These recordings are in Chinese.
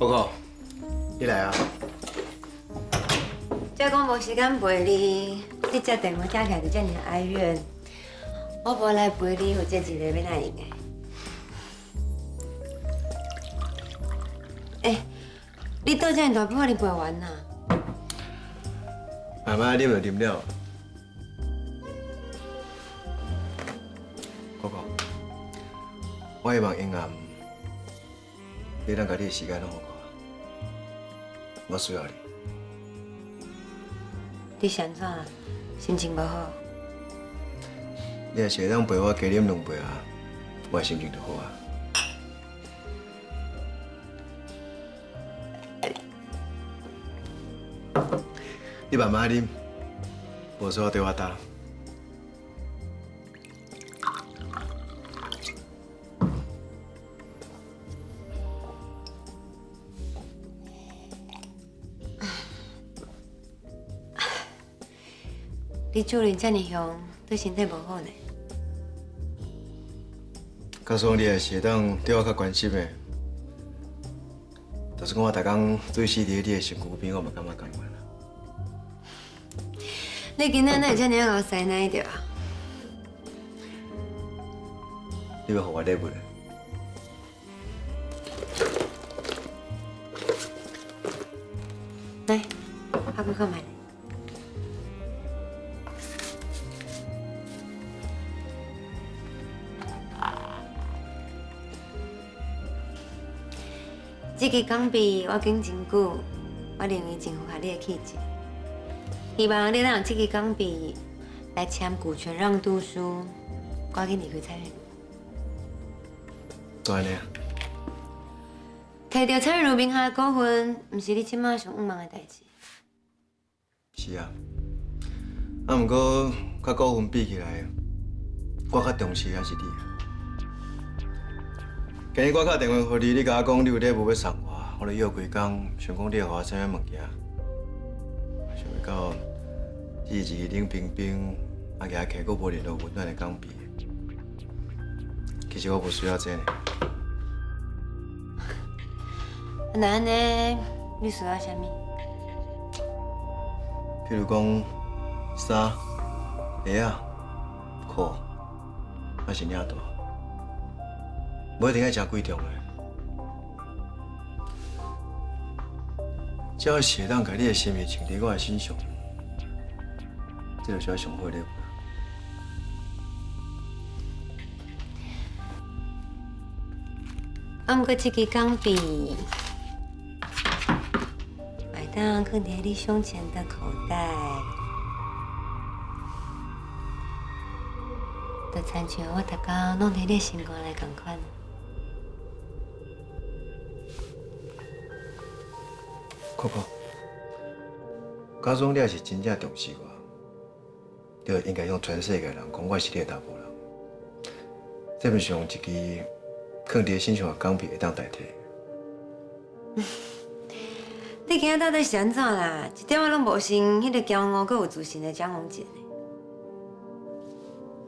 报告，你来啊？才讲无时间陪你，你接电话打起来就遮尔哀怨，我无来陪你，有这一个要哪用的？你倒遮尔大杯，我哩陪完呐。慢慢啉就啉了。报告，我希望英暗，你能把你的时间拢给我，我需要你。你是安怎啊？心情无好？你若是会当陪我加啉2杯啊，我的心情就好啊。你慢慢啉，无需要对我打。你酒量遮尔凶，对身体无好呢。告诉我你也是会当对我较关心的，就是讲我逐工醉死伫你的身躯边，我嘛感觉共款啦。你今仔哪会遮尔熬塞奶着啊？你要互我礼物？来，阿哥看买。这支钢笔我拣真久，我认为真符合你的气质。希望你能用这支钢笔来签股权让渡书，赶紧离开蔡云。怎安尼啊？摕到蔡云名下的股份，毋是你即马上毋忙的代志。是啊，毋过甲股份比起来，我较重视还是你啊。今日我打电话互你，你甲我讲你有礼物要送我就约几工，想讲你会互我送啥物件。想袂到，只是一支冷冰冰，啊，举起佫无联络温暖的钢笔。其实我无需要这呢。那安尼，你需要啥物？譬如讲衫、鞋啊、裤，还是领带，无一定爱真贵重的。只要是会当把你的心意穿伫我的身上，这就是我上好的礼物。毋过这支钢笔，会当放伫你胸前的口袋，就亲像我逐工拢伫你心肝内同款。可可，假装你也是真正重视我，你就应该向全世界人讲我是你的查甫人。这面上一支放伫身上的钢笔会当代替。你今仔到底是安怎啦？一点仔拢无像迄个骄傲、佮有自信的蒋宏杰呢？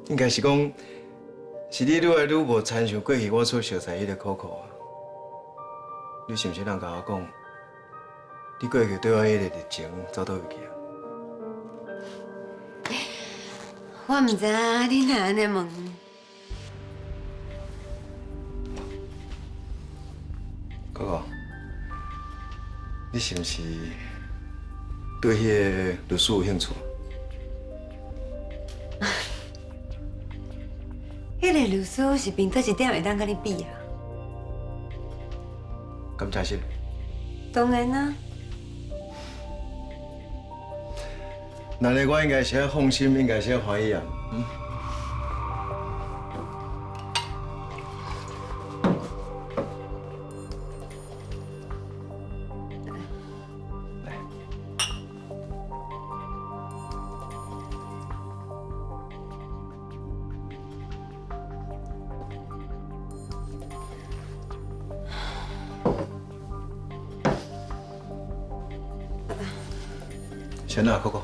应该是讲，是你愈来愈无参详过去我所熟悉迄个可可啊。你是毋是通甲我讲，你过去对我迄个热情走倒位去啊？我毋知影你若安尼问。可可，你是毋是对迄个律师有兴趣？迄个律师是凭倒一点会当甲你比啊？敢真实？当然啦。那咧，我应该是要放心，应该是要欢喜啊。来，先啊，可可。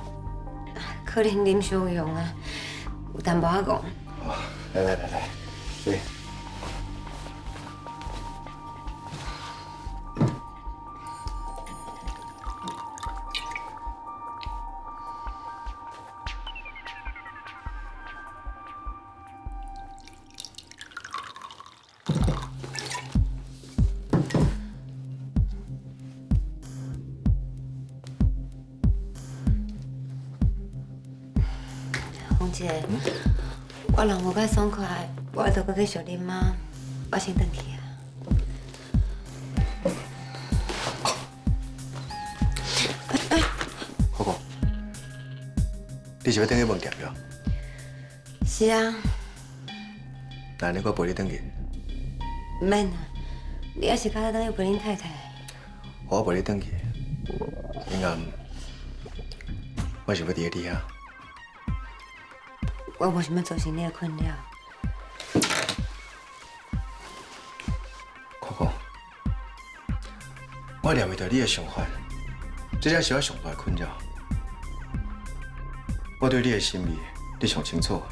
可能啉伤有用啊，有淡薄仔戆。哦，来，对。讲一个，我人无介爽快，我着搁继续啉啊，我先回去啊。可可，你是要等去问店了？是啊，那你我陪你等去，唔免啊，你还是较早等去陪恁太太。我陪你等去。明暗，我想要伫你遐。我无想要造成你的困扰。可可，我了解到你的想法，这才是我上大的困扰。我对你的心意，你上清楚。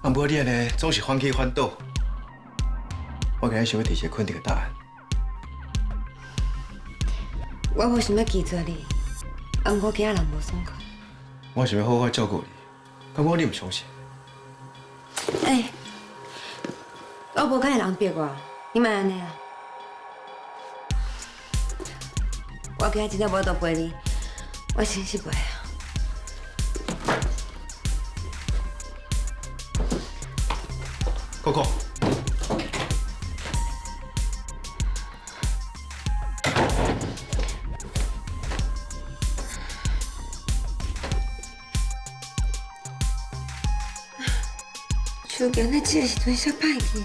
啊，不过你安尼总是反起反倒，我今日想要提一个肯定的答案。我无想要拒绝你，啊，不过其他人无爽快。我想要好好照顾你，敢我你唔相信？哎，我无甲人逼我，你莫安尼啊！我今仔真正无倒陪你，我真是袂啊。可可，手今日这个时阵煞歹去。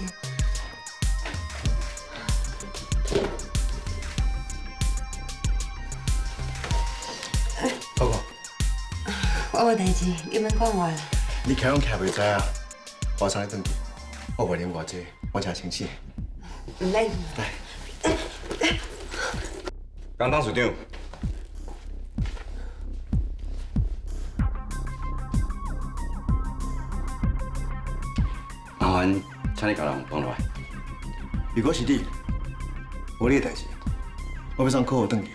可可，我无代志，你免管我啦。你徛拢徛袂知啊？我送你转去，我袂啉偌济，我真生气。唔免。来，江董事长，麻烦请你甲人放落来。如果是你，无你的代志，我要送可可转去。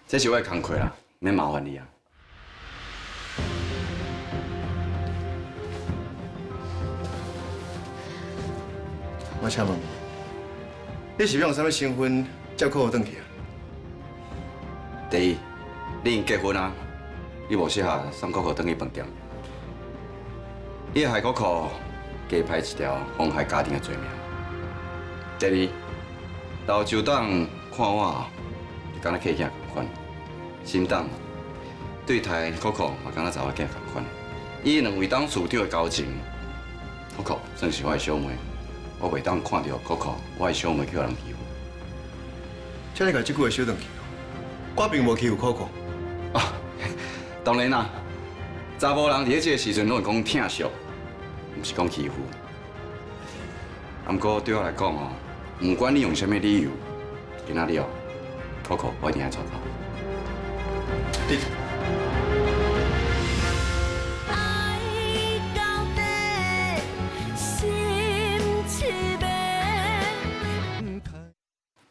这是我的工课啦，免麻烦你啊。我请问，你是要用什么身份接可可转去啊？第一，你已经结婚啊，你无适合送可可转去饭店。你害可可加派一条妨害家庭的罪名。第二，老周党看我就敢若客囝同款，新党对待可可嘛敢若查某囝同款。以两位董事长的交情，可可算是我的小妹。我袂当看到可可，我的小妹叫人欺负。请你把这句话收转去。我并无欺负可可。啊，当然啦，查某人伫这个时阵拢会讲疼惜，毋是讲欺负。啊，不过对我来讲哦，不管你用什么理由，今仔日哦，可可我一定要找到。你。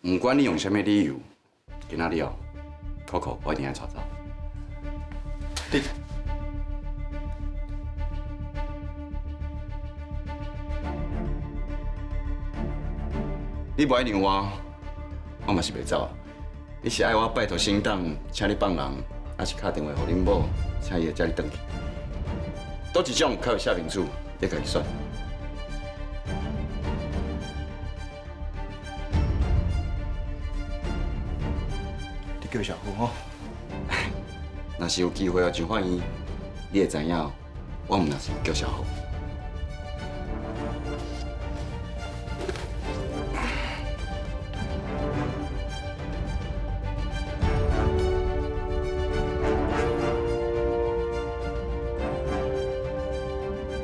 不管你用什么理由，今仔日哦，可可我一定要找到。你。你不爱让我，我嘛是袂走。你是爱我拜托新党，请你放人，还是打电话给恁某，请伊接你转去？倒一种较有下民主，你家己选。你叫小虎吼。若是有机会啊，上法院，你会知影，我毋若是叫小虎。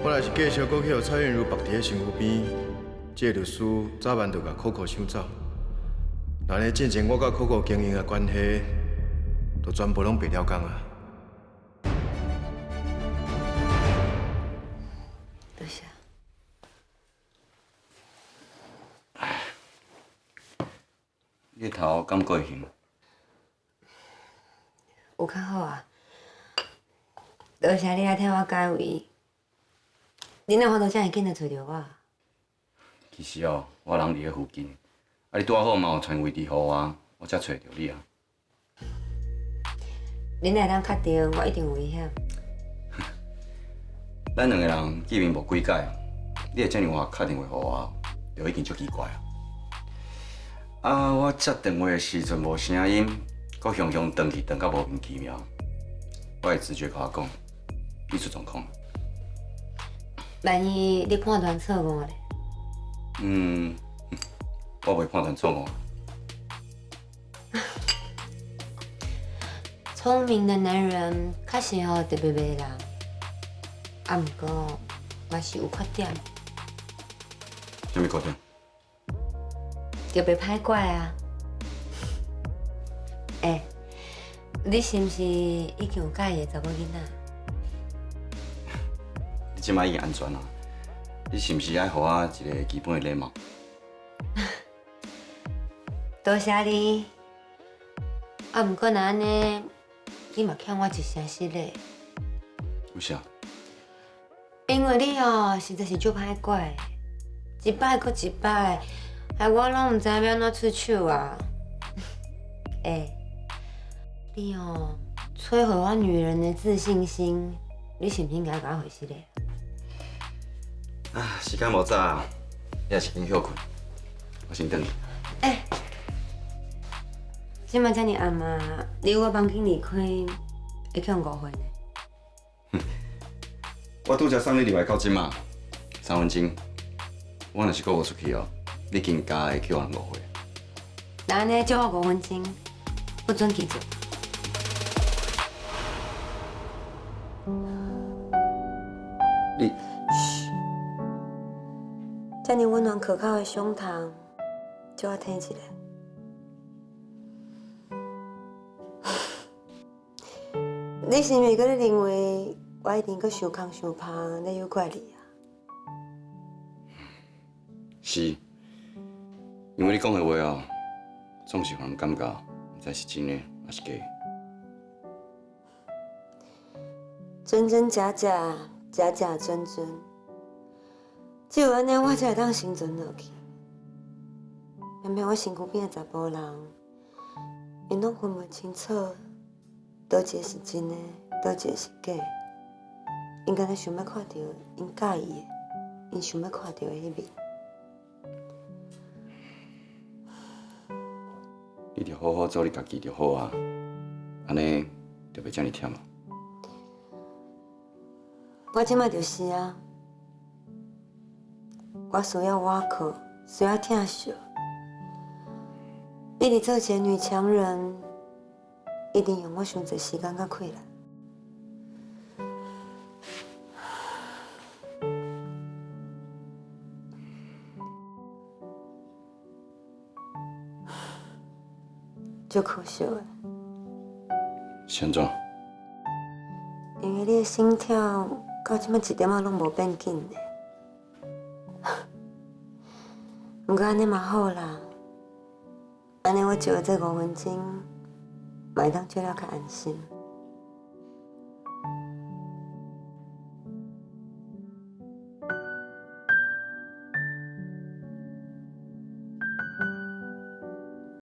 我若是继续搁去互蔡苑如绑伫个身躯边，这律师早晚就甲可可抢走。那呢，进前我甲可可经营的关系，就全部拢白了工啊！多谢。你头敢过行？有较好啊。多谢你来替我解围。你哪法度这么紧就找着我？其实哦，我人伫个附近，啊，你拄好嘛有传位置给我，我才找着你啊。恁若当确定我一定有危险？咱两个人见面无几届，你会这样晚打电话给我，就已经足奇怪啊！啊，我接电话的时阵无声音，搁雄雄转去转到莫名其妙。我的直觉甲我讲，你出状况。万一你判断错误咧？我袂判断错误。聪明的男人确实吼特别迷人，啊，毋过嘛是有缺点，什么缺点？就被歹怪啊。你是毋是已经有介意的查某囡仔？你即摆已经安全啊？你是毋是爱互我一个基本的礼貌？多谢你。啊，毋过若安尼，你嘛欠我一声失礼，为啥？因为你哦实在是足歹怪，一摆搁一摆，害我拢毋知要安怎出手啊。你哦摧毁我女人的自信心，你是毋是应该甲我回失礼？啊，时间无早，你也是紧休困，我先等你。即摆遮尔暗啊，离我房间离开会去5分呢。我拄则送你入来到即嘛，3分钟。我若是搁无出去哦，你更加会去往误会。那安尼借我5分钟，不准记住。你遮尔温暖可靠的胸膛，借我听一下。你是毋是搁咧认为我一定搁想空想胖咧诱拐你啊？是，因为你讲的话哦，总是互人感觉毋知是真的还是假的。真真假假，假假真真，只有安尼我才会当生存落去。偏偏我身躯边的查甫人，因拢分袂清楚，倒一个是真的，倒一个是假的。因敢若想要看到因介意的，因想要看到的迄面。你着好好做你家己就好啊，安尼就袂遮尔忝啊。我即摆就是啊，我需要倚靠，需要疼惜。比你做一个女强人，一定用我上侪时间甲气力。足可惜的，是安怎？因为你的心跳到即摆一点仔拢无变紧呢。不过安尼嘛好啦，安尼我借的这5分钟，嘛会当借了较安心。